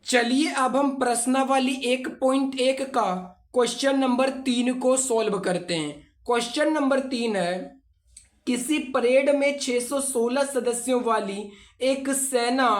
चलिए अब हम प्रश्नावली 1.1 का क्वेश्चन नंबर 3 को सॉल्व करते हैं। क्वेश्चन नंबर 3 है, किसी परेड में 616 सदस्यों वाली एक सेना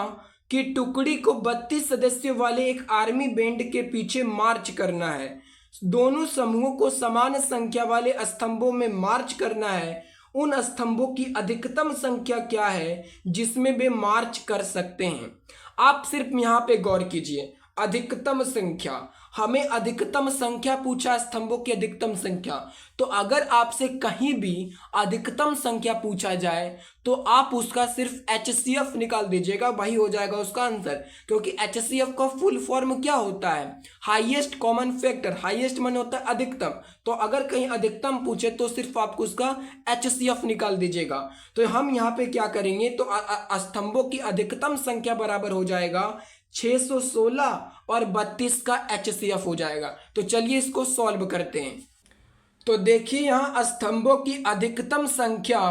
की टुकड़ी को 32 सदस्यों वाले एक आर्मी बैंड के पीछे मार्च करना है। दोनों समूहों को समान संख्या वाले स्तंभों में मार्च करना है। उन स्तंभों की अधिकतम संख्या क्या है जिसमें वे मार्च कर सकते हैं। आप सिर्फ यहाँ पे गौर कीजिए, अधिकतम संख्या, हमें अधिकतम संख्या पूछा, स्तंभों की अधिकतम संख्या। तो अगर आपसे कहीं भी अधिकतम संख्या पूछा जाए तो आप उसका सिर्फ HCF निकाल दीजिएगा, वही हो जाएगा उसका आंसर। क्योंकि HCF का फुल फॉर्म क्या होता है, हाईएस्ट कॉमन फैक्टर। हाईएस्ट मन होता है अधिकतम, तो अगर कहीं अधिकतम पूछे तो सिर्फ आपको उसका HCF निकाल दीजिएगा। तो हम यहाँ पे क्या करेंगे, तो स्तंभों की अधिकतम संख्या बराबर हो जाएगा 616 और 32 का HCF हो जाएगा। तो चलिए इसको सॉल्व करते हैं। तो देखिए यहाँ स्तंभों की अधिकतम संख्या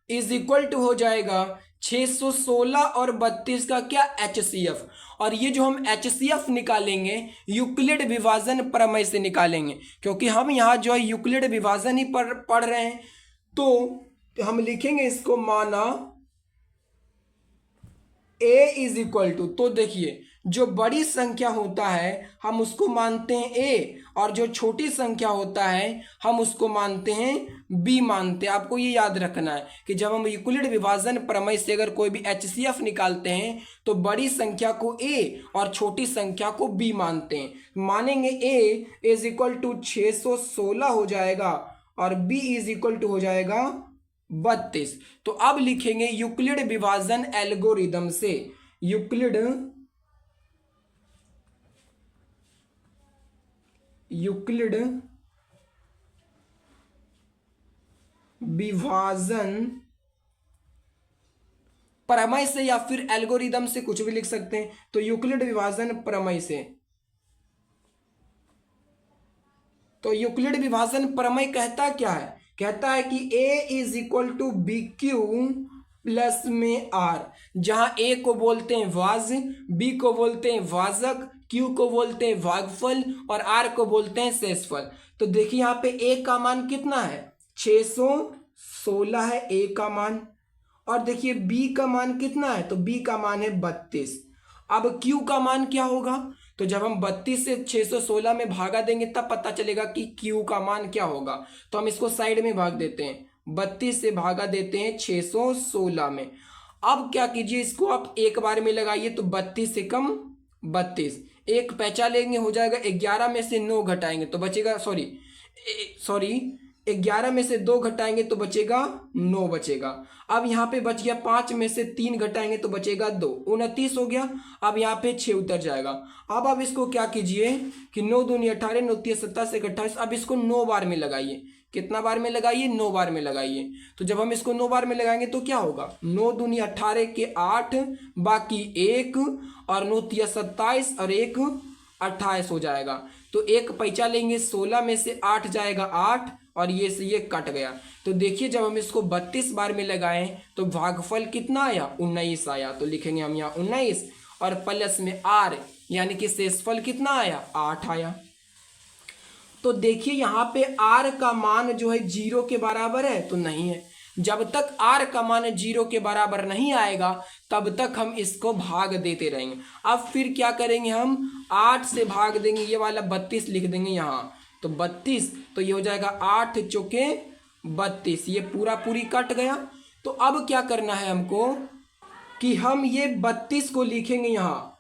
इज इक्वल टू हो जाएगा 616 और 32 का क्या HCF। और ये जो हम HCF निकालेंगे यूक्लिड विभाजन प्रमेय से निकालेंगे, क्योंकि हम यहाँ जो है यूक्लिड विभाजन ही पढ़ रहे हैं। तो हम लिखेंगे इसको, माना A इज इक्वल टू, तो देखिए जो बड़ी संख्या होता है हम उसको मानते हैं A, और जो छोटी संख्या होता है हम उसको मानते हैं B मानते हैं। आपको ये याद रखना है कि जब हम यूक्लिड विभाजन प्रमेय से अगर कोई भी HCF निकालते हैं तो बड़ी संख्या को A और छोटी संख्या को B मानते हैं। मानेंगे A इज इक्वल टू 616 हो जाएगा और B इज इक्वल टू हो जाएगा 32। तो अब लिखेंगे यूक्लिड विभाजन एल्गोरिदम से, यूक्लिड विभाजन प्रमेय से, या फिर एल्गोरिदम से, कुछ भी लिख सकते हैं। तो यूक्लिड विभाजन प्रमेय से, तो यूक्लिड विभाजन प्रमेय कहता क्या है, कहता है कि A is equal to BQ plus में R, जहां A को बोलते हैं वाज्य, B को बोलते हैं वाजक, Q को बोलते हैं भागफल और R को बोलते हैं शेषफल। तो देखिए यहाँ पे A का मान कितना है, 616 है A का मान, और देखिए B का मान कितना है, तो B का मान है 32। अब Q का मान क्या होगा, तो जब हम 32 से 616 में भागा देंगे तब पता चलेगा कि Q का मान क्या होगा। तो हम इसको साइड में भाग देते हैं, 32 से भागा देते हैं 616 में। अब क्या कीजिए, इसको आप एक बार में लगाइए, तो 32 से कम 32, एक पैंचा लेंगे हो जाएगा, 11 में से 9 घटाएंगे तो बचेगा, सॉरी 11 में से 2 घटाएंगे तो बचेगा 9 बचेगा। अब यहाँ पे बच गया 5 में से 3 घटाएंगे तो बचेगा 2, 29 हो गया। अब यहाँ पे 6 उतर जाएगा। अब आप इसको क्या कीजिए कि 9 दूनी 18, 9 तीन 27 से 28। अब इसको 9 बार में लगाइए, कितना बार में लगाइए, 9 बार में लगाइए। तो जब हम इसको 9 बार में लगाएंगे तो क्या होगा, 9 दूनी 18 के 8, बाकी 1, और 9 तिया 27 और 1 28 हो जाएगा। तो एक पैंचा लेंगे, 16 में से 8 जाएगा 8, और ये से ये कट गया। तो देखिए जब हम इसको 32 बार में लगाएं तो भागफल कितना आया, 19 आया। तो लिखेंगे हम यहाँ 19 और प्लस में R, यानी कि शेषफल कितना आया, 8 आया। तो देखिए यहाँ पे R का मान जो है 0 के बराबर है, तो नहीं है। जब तक R का मान 0 के बराबर नहीं आएगा तब तक हम इसको भाग देते रहेंगे। अब फिर क्या करेंगे, हम 8 से भाग देंगे, ये वाला 32 लिख देंगे यहाँ, तो 32, तो ये हो जाएगा 8 चौके 32, ये पूरा पूरी कट गया। तो अब क्या करना है हमको कि हम ये 32 को लिखेंगे यहाँ,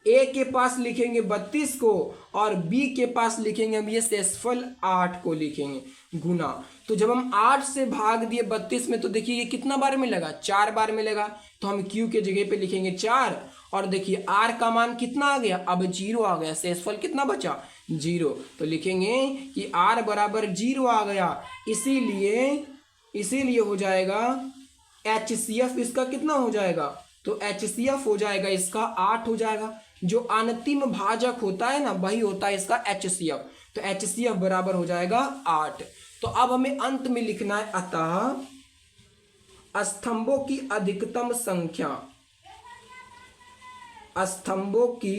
A के पास लिखेंगे 32 को और B के पास लिखेंगे हम ये शेषफल 8 को लिखेंगे गुना। तो जब हम 8 से भाग दिए 32 में तो देखिए ये कितना बार में लगा, 4 बार में लगा। तो हम Q के जगह पे लिखेंगे 4, और देखिए R का मान कितना आ गया, अब 0 आ गया, शेषफल कितना बचा, 0। तो लिखेंगे कि R बराबर 0 आ गया, इसीलिए हो जाएगा HCF इसका कितना हो जाएगा, तो HCF हो जाएगा इसका 8 हो जाएगा। जो अंतिम भाजक होता है ना वही होता है इसका HCF, तो HCF बराबर हो जाएगा 8। तो अब हमें अंत में लिखना है, अतः स्तंभों की अधिकतम संख्या, स्तंभों की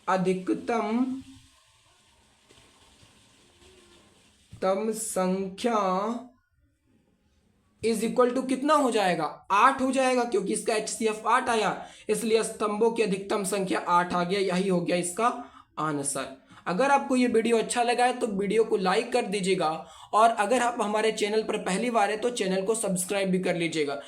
अधिकतम संख्या इज इक्वल टू कितना हो जाएगा, 8 हो जाएगा, क्योंकि इसका HCF 8 आया, इसलिए स्तंभों की अधिकतम संख्या 8 आ गया। यही हो गया इसका आंसर। अगर आपको ये वीडियो अच्छा लगा है तो वीडियो को लाइक कर दीजिएगा, और अगर आप हमारे चैनल पर पहली बार है तो चैनल को सब्सक्राइब भी कर लीजिएगा।